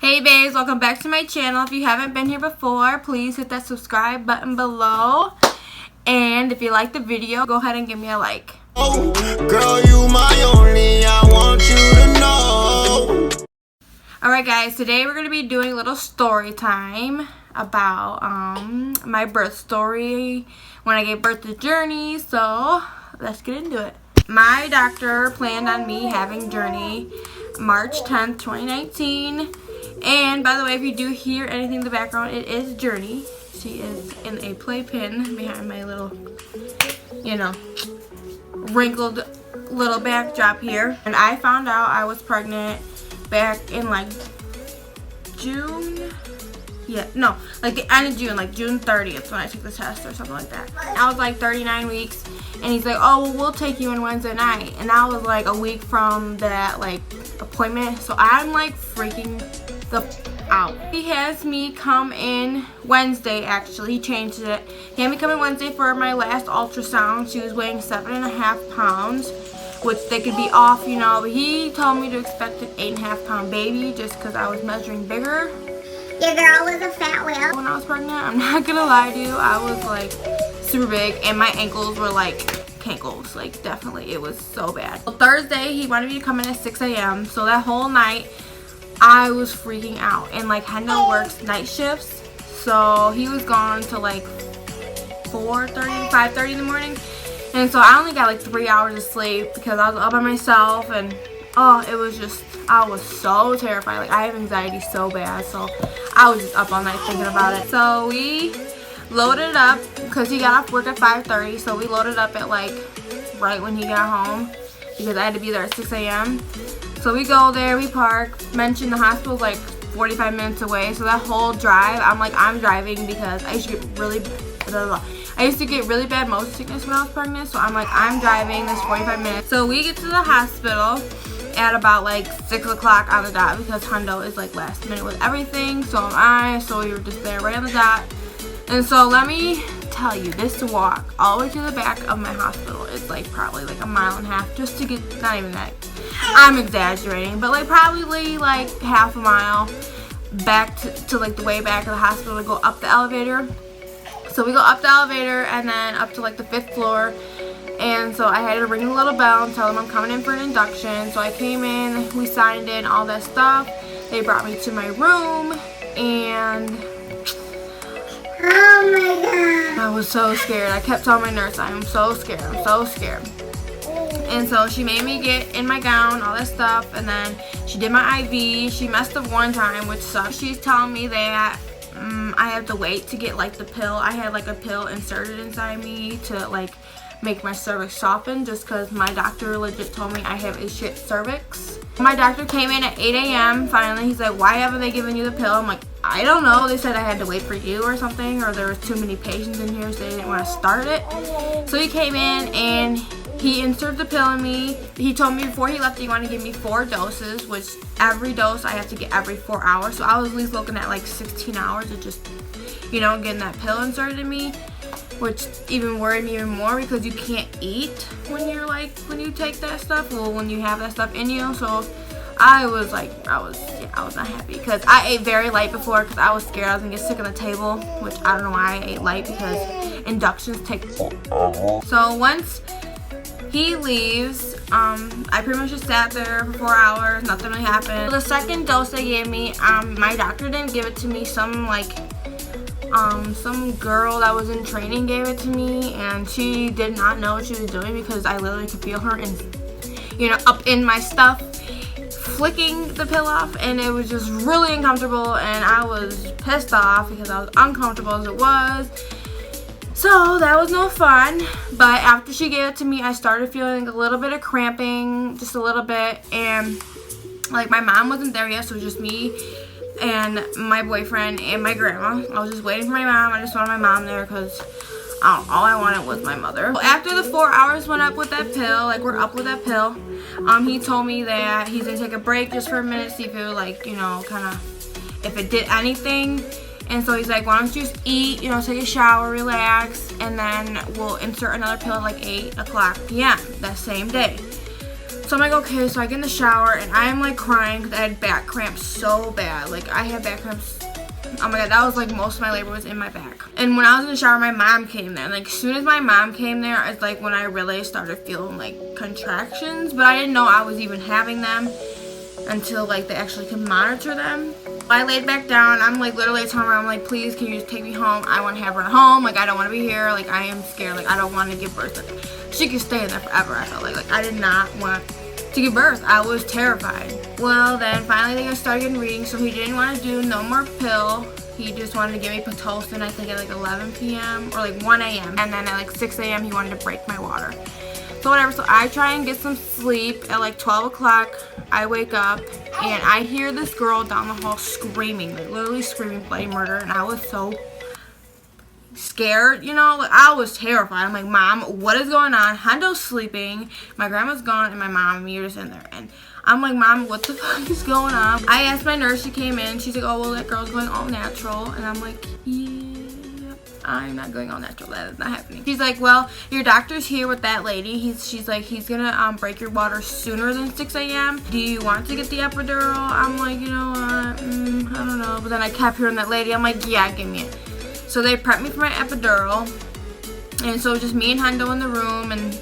Hey babes, welcome back to my channel. If you haven't been here before, please hit that subscribe button below. And if you like the video, go ahead and give me a like. Oh, girl, you my only, I want you to know. Alright guys, today we're going to be doing a little story time about my birth story when I gave birth to Journey. So, let's get into it. My doctor planned on me having Journey March 10th, 2019. And by the way, if you do hear anything in the background, it is Journey. She is in a playpen behind my little, wrinkled little backdrop here. And I found out I was pregnant back in like June. Like the end of June, like June 30th when I took the test or something like that. I was like 39 weeks, and he's like, oh, well, we'll take you on Wednesday night. And that was like a week from that like appointment, so I'm like freaking the out. He has me come in Wednesday. Actually, he changed it. He had me come in Wednesday for my last ultrasound. She was weighing 7.5 pounds, which they could be off, but he told me to expect an 8.5-pound baby just because I was measuring bigger. Your girl was a fat whale. When I was pregnant, I'm not gonna lie to you, I was like super big, and my ankles were like cankles. Like, definitely, it was so bad. Well, Thursday, he wanted me to come in at 6 a.m. So that whole night, I was freaking out. And like, Hendo works night shifts, so he was gone to like 4:30, 5:30 in the morning. And so I only got like 3 hours of sleep because I was up by myself, and it was just, I was so terrified. Like, I have anxiety so bad, so I was just up all night thinking about it. So we loaded up because he got off work at 5:30, so we loaded up at like right when he got home because I had to be there at 6 a.m. So we go there, we park, mentioned the hospital's like 45 minutes away, so that whole drive, I'm driving because I used to get really bad motion sickness when I was pregnant, so I'm driving this 45 minutes. So we get to the hospital at about like 6 o'clock on the dot because Hendo is like last minute with everything, so am I, so we were just there right on the dot. And so let me tell you, this walk all the way to the back of my hospital is like probably like 1.5 miles just to get, not even that, I'm exaggerating, but like probably like half a mile back to like the way back of the hospital to go up the elevator. So we go up the elevator and then up to like the 5th floor. And so I had to ring a little bell and tell them I'm coming in for an induction. So I came in, we signed in, all that stuff. They brought me to my room, and Oh my god. I was so scared. I kept telling my nurse, I'm so scared, I'm so scared. And so she made me get in my gown, all that stuff, and then she did my IV. She messed up one time, which sucks. She's telling me that I have to wait to get like the pill. I had like a pill inserted inside me to like make my cervix soften, just because my doctor legit told me I have a shit cervix. My doctor came in at 8 a.m. finally. He's like, why haven't they given you the pill? I'm like, I don't know. They said I had to wait for you or something, or there was too many patients in here, so they didn't want to start it. So he came in and he inserted the pill in me. He told me before he left he wanted to give me 4 doses, which every dose I have to get every 4 hours. So I was at least looking at like 16 hours of just, getting that pill inserted in me, which even worried me even more because you can't eat when you take that stuff, well, when you have that stuff in you. So I was not happy because I ate very light before because I was scared I was gonna get sick on the table, which I don't know why I ate light because inductions take forever. So once he leaves, I pretty much just sat there for 4 hours, nothing really happened. The second dose they gave me, my doctor didn't give it to me, some girl that was in training gave it to me, and she did not know what she was doing because I literally could feel her up in my stuff flicking the pill off, and it was just really uncomfortable, and I was pissed off because I was uncomfortable as it was. So that was no fun. But after she gave it to me, I started feeling a little bit of cramping, just a little bit, and like my mom wasn't there yet, so it was just me and my boyfriend and my grandma. I was just waiting for my mom. I just wanted my mom there because all I wanted was my mother. After the 4 hours went up with that pill, like we're up with that pill, he told me that he's gonna take a break just for a minute, see if it would if it did anything. And so he's like, why don't you just eat, take a shower, relax, and then we'll insert another pill at like 8 o'clock p.m. that same day. So I'm like, okay, so I get in the shower and I'm like crying because I had back cramps so bad. Like I had back cramps. Oh my god, that was like most of my labor was in my back. And when I was in the shower, my mom came there. And like as soon as my mom came there, it's like when I really started feeling like contractions. But I didn't know I was even having them until like they actually could monitor them. I laid back down. I'm like literally telling her, I'm like, please, can you just take me home? I want to have her at home. Like I don't want to be here. Like I am scared. Like I don't want to give birth. Like, she could stay in there forever. I felt like I did not want to give birth. I was terrified. Well, then finally they started getting readings, so he didn't want to do no more pill. He just wanted to give me Pitocin, I think at like 11 p.m. or like 1 a.m. And then at like 6 a.m. he wanted to break my water. So whatever, so I try and get some sleep. At like 12 o'clock, I wake up and I hear this girl down the hall screaming, like literally screaming bloody murder. And I was so scared, you know, like I was terrified. I'm like, Mom, what is going on? Hondo's sleeping, my grandma's gone, and my mom and me are just in there. And I'm like, Mom, what the fuck is going on? I asked my nurse, she came in, she's like, oh, well, that girl's going all natural. And I'm like, yeah, I'm not going all natural, that is not happening. She's like, well, your doctor's here with that lady. She's like, he's gonna break your water sooner than 6 a.m. Do you want to get the epidural? I'm like, you know what, I don't know. But then I kept hearing that lady, I'm like, yeah, give me it. So they prepped me for my epidural, and so just me and Hundo in the room, and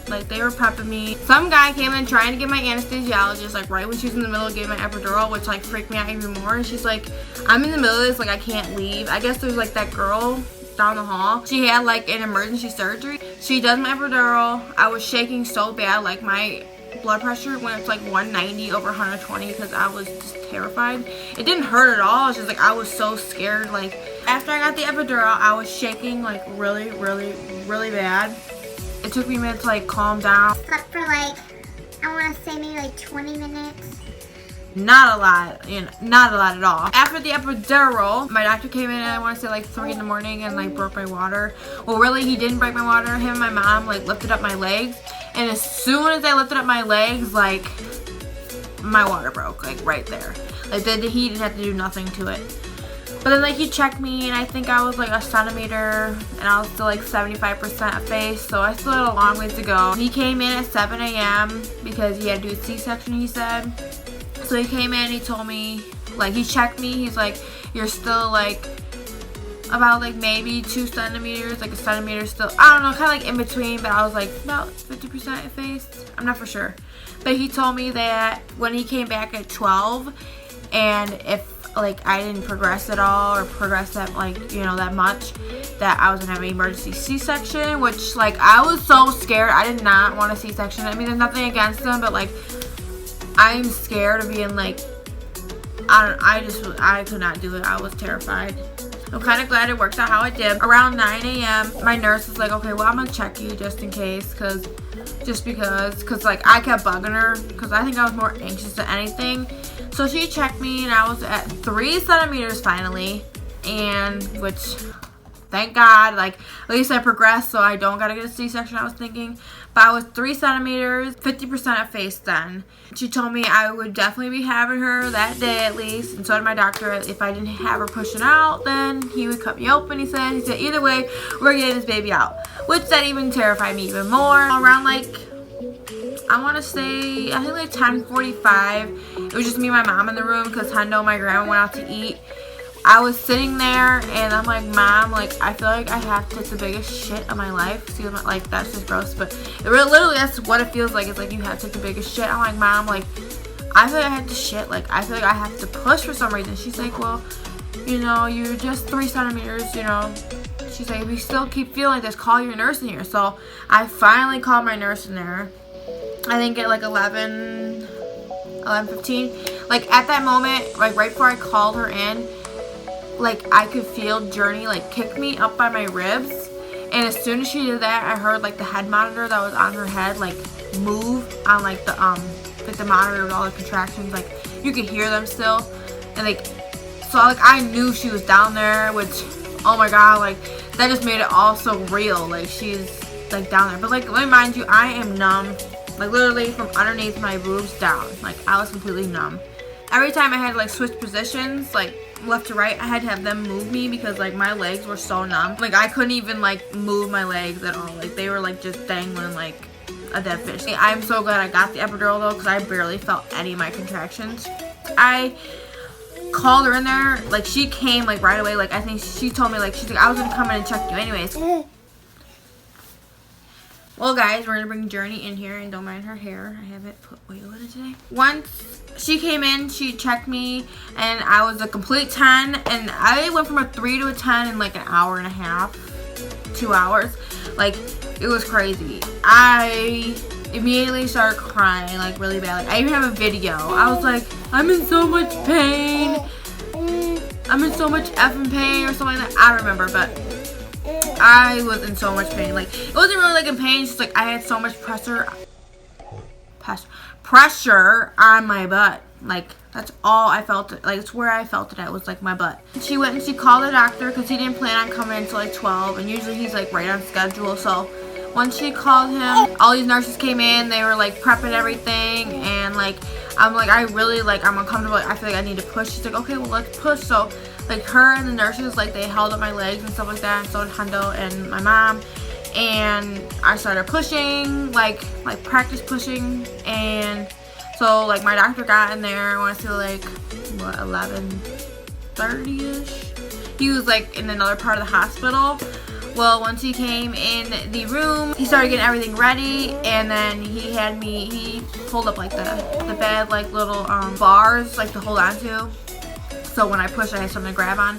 like they were prepping me. Some guy came in trying to get my anesthesiologist, like right when she was in the middle of giving my epidural, which like freaked me out even more. And she's like, I'm in the middle of this, like I can't leave. I guess there's like that girl down the hall. She had like an emergency surgery. She does my epidural. I was shaking so bad, like my blood pressure went up to like 190 over 120 because I was just terrified. It didn't hurt at all. It's just like I was so scared. Like after I got the epidural, I was shaking like really, really, really bad. It took me a minute to like calm down. Slept for like, I want to say maybe like 20 minutes. Not a lot, you know, not a lot at all. After the epidural, my doctor came in at I want to say like 3 in the morning and like broke my water. Well, really, he didn't break my water. Him and my mom like lifted up my legs, and as soon as I lifted up my legs, like my water broke, like right there. Like he didn't have to do nothing to it. But then like he checked me, and I think I was like a centimeter, and I was still like 75% effaced, so I still had a long ways to go. He came in at 7 a.m. because he had to do a C-section, he said. So he came in, he told me, like he checked me, he's like, you're still like about like maybe 2 centimeters, like a centimeter still, I don't know, kind of like in between, but I was like about 50% effaced. I'm not for sure. But he told me that when he came back at 12, and if like I didn't progress at all or progress that like, you know, that much, that I was gonna have an emergency C-section, which like I was so scared. I did not want a C-section. I mean, there's nothing against them, but like I'm scared of being like, I could not do it. I was terrified. I'm kind of glad it worked out how it did. Around 9 a.m. my nurse was like, okay, well, I'm gonna check you just in case, because like I kept bugging her because I think I was more anxious than anything. So she checked me, and I was at 3 centimeters finally, and which, thank God, like at least I progressed, so I don't gotta get a C-section, I was thinking. But I was 3 centimeters, 50% effaced then. She told me I would definitely be having her that day at least, and so did my doctor. If I didn't have her pushing out, then he would cut me open, he said either way, we're getting this baby out. Which that even terrified me even more. Around like, I want to say, I think like 10:45, it was just me and my mom in the room because Hundo and my grandma went out to eat. I was sitting there and I'm like, Mom, like I feel like I have to take the biggest shit of my life. See, like that's just gross, but it really, literally that's what it feels like. It's like you have to take the biggest shit. I'm like, Mom, like I feel like I have to shit. Like I feel like I have to push for some reason. She's like, well, you know, you're just 3 centimeters, you know. She's like, if you still keep feeling like this, call your nurse in here. So I finally called my nurse in there. I think at like 11:15. Like at that moment, like right before I called her in, like I could feel Journey like kick me up by my ribs, and as soon as she did that, I heard like the head monitor that was on her head like move on like the monitor with all the contractions, like you could hear them still, and like so like I knew she was down there, which oh my god, like that just made it all so real. Like she's like down there, but like let me mind you, I am numb. Like literally from underneath my boobs down. Like I was completely numb. Every time I had to like switch positions, like left to right, I had to have them move me because like my legs were so numb. Like I couldn't even like move my legs at all. Like they were like just dangling like a dead fish. I'm so glad I got the epidural though, because I barely felt any of my contractions. I called her in there, like she came like right away. Like I think she told me, like she's like, I was gonna come in and check you anyways. Well guys, we're gonna bring Journey in here, and don't mind her hair. I haven't put oil in it today. Once she came in, she checked me, and I was a complete 10, and I went from a 3 to a 10 in like an hour and a half, 2 hours. Like it was crazy. I immediately started crying like really bad. Like I even have a video. I was like, I'm in so much pain. I'm in so much effing pain or something like that. I don't remember, but I was in so much pain. Like it wasn't really like in pain, it's just like I had so much pressure on my butt. Like that's all I felt. Like it's where I felt it at, was like my butt. She went and she called the doctor because he didn't plan on coming until like 12, and usually he's like right on schedule. So once she called him, all these nurses came in. They were like prepping everything, and like I'm like, I really like, I'm uncomfortable. I feel like I need to push. She's like, okay, well let's push. So like her and the nurses, like they held up my legs and stuff like that, and so did Hundo and my mom. And I started pushing, like practice pushing. And so like my doctor got in there, I want to say like what, 11:30ish. He was like in another part of the hospital. Well, once he came in the room, he started getting everything ready, and then he pulled up like the bed, like little bars like to hold on to. So when I pushed, I had something to grab on.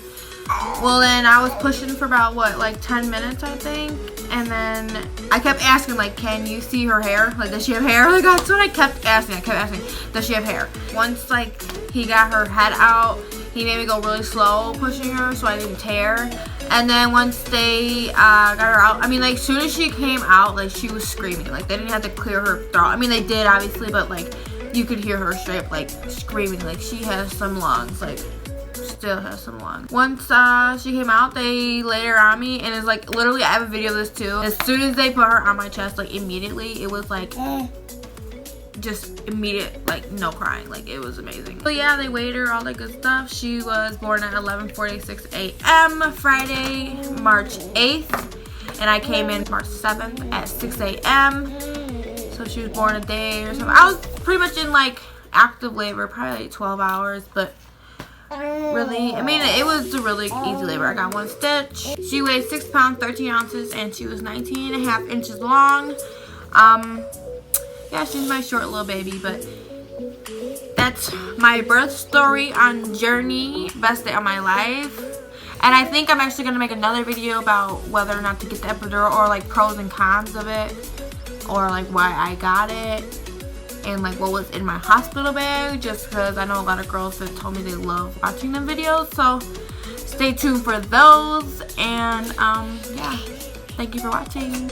Well, then I was pushing for about what, like 10 minutes I think, and then I kept asking, like, can you see her hair? Like, does she have hair? Like that's what I kept asking. Does she have hair? Once like he got her head out, he made me go really slow pushing her so I didn't tear. And then once they got her out, I mean, like, as soon as she came out, like, she was screaming. Like, they didn't have to clear her throat. I mean, they did, obviously, but, like, you could hear her straight up, like, screaming. Like, she has some lungs. Like, still has some lungs. Once she came out, they laid her on me, and it's, like, literally, I have a video of this, too. As soon as they put her on my chest, like, immediately, it was, like, just immediate, like, no crying. Like, it was amazing. So yeah, they weighed her, all that good stuff. She was born at 11:46 a.m. Friday, March 8th, and I came in March 7th at 6 a.m. So she was born a day or something. I was pretty much in like active labor, probably like 12 hours, but really, I mean, it was a really easy labor. I got 1 stitch. She weighed 6 pounds 13 ounces, and she was 19.5 inches long. Yeah, she's my short little baby, but that's my birth story on Journey, best day of my life. And I think I'm actually going to make another video about whether or not to get the epidural, or like pros and cons of it, or like why I got it, and like what was in my hospital bag, just because I know a lot of girls that told me they love watching them videos. So stay tuned for those, and yeah, thank you for watching.